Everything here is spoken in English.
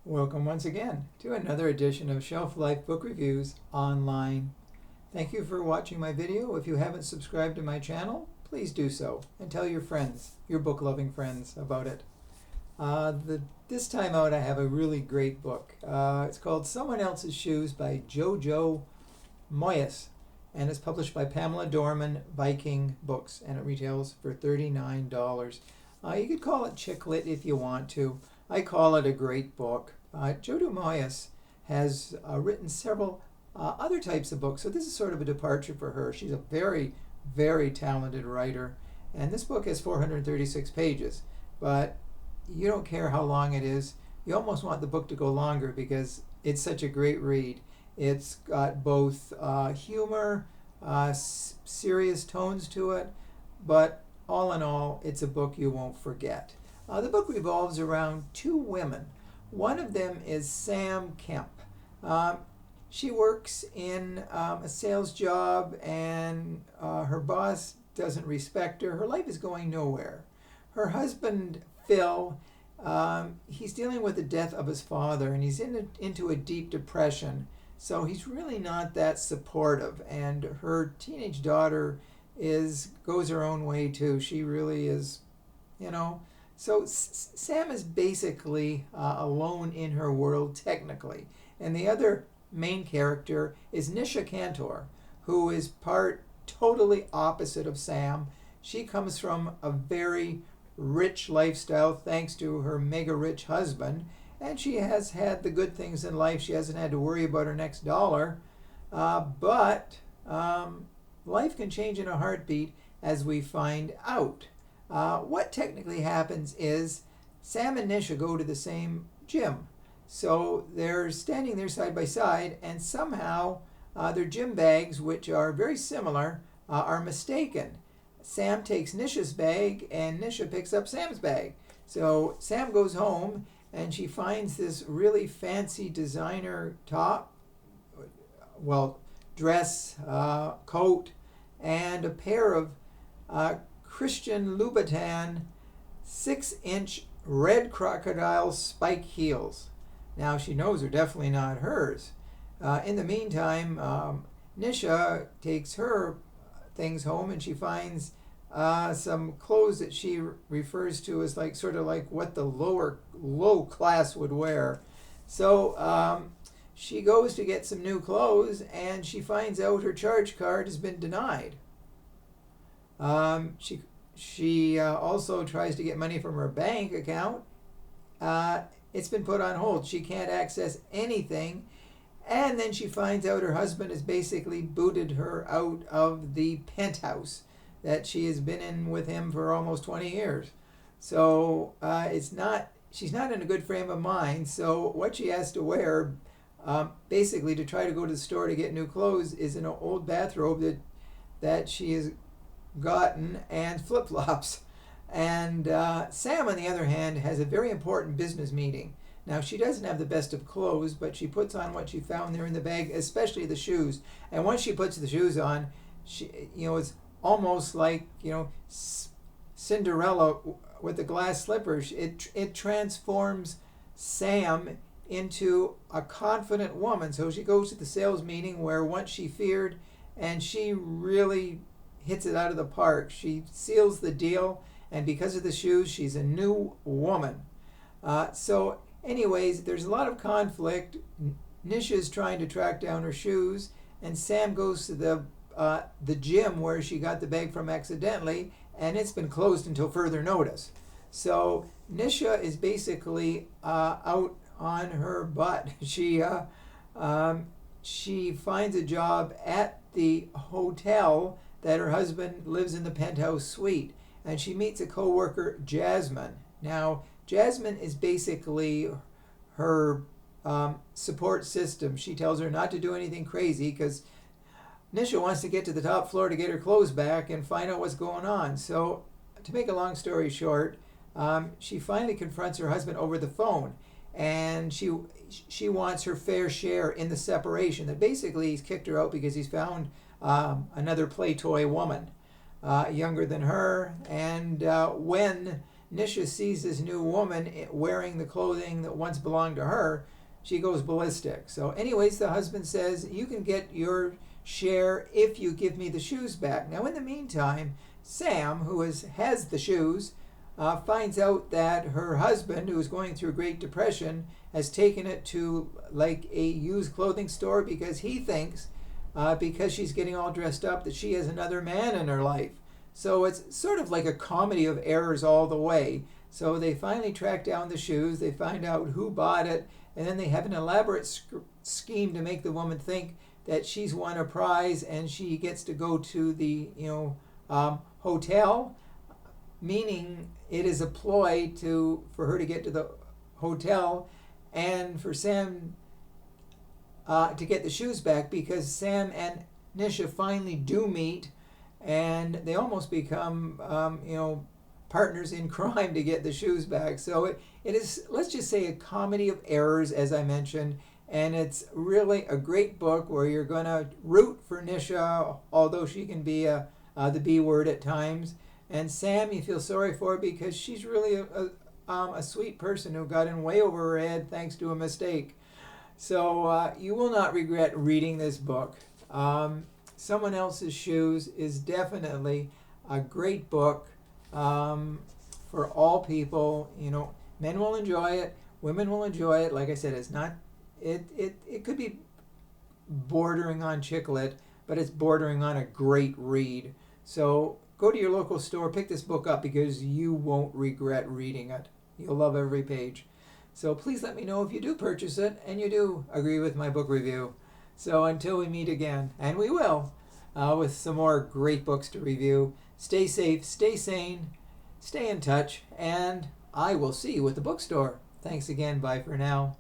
Welcome once again to another edition of Shelf Life Book Reviews Online. Thank you for watching my video. If you haven't subscribed to my channel, please do so and tell your friends, your book-loving friends, about it. This time out I have a really great book. It's called Someone Else's Shoes by Jojo Moyes, and it's published by Pamela Dorman Viking Books, and it retails for $39. You could call it chick lit if you want to. I call it a great book. Jojo Moyes has written several other types of books, so this is sort of a departure for her. She's a very, very talented writer, and this book has 436 pages, but you don't care how long it is. You almost want the book to go longer because it's such a great read. It's got both humor, serious tones to it, but all in all, it's a book you won't forget. The book revolves around two women. One of them is Sam Kemp. She works in a sales job, and her boss doesn't respect her. Her life is going nowhere. Her husband, Phil, he's dealing with the death of his father, and he's into a deep depression. So he's really not that supportive. And her teenage daughter goes her own way too. She really is, So Sam is basically alone in her world technically. And the other main character is Nisha Cantor, who is part totally opposite of Sam. She comes from a very rich lifestyle thanks to her mega rich husband, and she has had the good things in life. She hasn't had to worry about her next dollar, but life can change in a heartbeat, as we find out. What technically happens is Sam and Nisha go to the same gym. So they're standing there side by side, and somehow their gym bags, which are very similar, are mistaken. Sam takes Nisha's bag, and Nisha picks up Sam's bag. So Sam goes home, and she finds this really fancy designer top, dress, coat, and a pair of Christian Louboutin 6-inch red crocodile spike heels. Now she knows they're definitely not hers. In the meantime, Nisha takes her things home, and she finds some clothes that she refers to as sort of like what the low class would wear. So she goes to get some new clothes, and she finds out her charge card has been denied. She also tries to get money from her bank account. It's been put on hold. She can't access anything. And then she finds out her husband has basically booted her out of the penthouse that she has been in with him for almost 20 years. So she's not in a good frame of mind. So what she has to wear, basically to try to go to the store to get new clothes, is an old bathrobe that she has gotten, and flip-flops. And Sam, on the other hand, has a very important business meeting. Now, she doesn't have the best of clothes, but she puts on what she found there in the bag, especially the shoes. And once she puts the shoes on, it's almost like, Cinderella with the glass slippers. It transforms Sam into a confident woman. So she goes to the sales meeting where once she feared, and she really hits it out of the park. She seals the deal, and because of the shoes, she's a new woman. So anyways, there's a lot of conflict. Nisha's trying to track down her shoes, and Sam goes to the gym where she got the bag from accidentally, and it's been closed until further notice. So Nisha is basically out on her butt. She finds a job at the hotel that her husband lives in, the penthouse suite, and she meets a co-worker, Jasmine. Now, Jasmine is basically her support system. She tells her not to do anything crazy because Nisha wants to get to the top floor to get her clothes back and find out what's going on. So, to make a long story short, she finally confronts her husband over the phone, and she wants her fair share in the separation. That basically he's kicked her out because he's found another play toy woman, younger than her, and when Nisha sees this new woman wearing the clothing that once belonged to her, she goes ballistic. So anyways, the husband says, you can get your share if you give me the shoes back. Now in the meantime, Sam, who has the shoes, finds out that her husband, who is going through a Great Depression, has taken it to like a used clothing store because he thinks, because she's getting all dressed up, that she has another man in her life. So it's sort of like a comedy of errors all the way. So they finally track down the shoes, they find out who bought it, and then they have an elaborate scheme to make the woman think that she's won a prize and she gets to go to the hotel, meaning it is a ploy for her to get to the hotel and for Sam to get the shoes back, because Sam and Nisha finally do meet and they almost become partners in crime to get the shoes back. So it is, let's just say, a comedy of errors, as I mentioned, and it's really a great book where you're going to root for Nisha, although she can be the B word at times. And Sam, you feel sorry for because she's really a sweet person who got in way over her head thanks to a mistake. So you will not regret reading this book. Someone Else's Shoes is definitely a great book for all people. Men will enjoy it, women will enjoy it. Like I said, it's not. It could be bordering on chick lit, but it's bordering on a great read. So go to your local store, pick this book up because you won't regret reading it. You'll love every page. So please let me know if you do purchase it and you do agree with my book review. So until we meet again, and we will, with some more great books to review, stay safe, stay sane, stay in touch, and I will see you at the bookstore. Thanks again. Bye for now.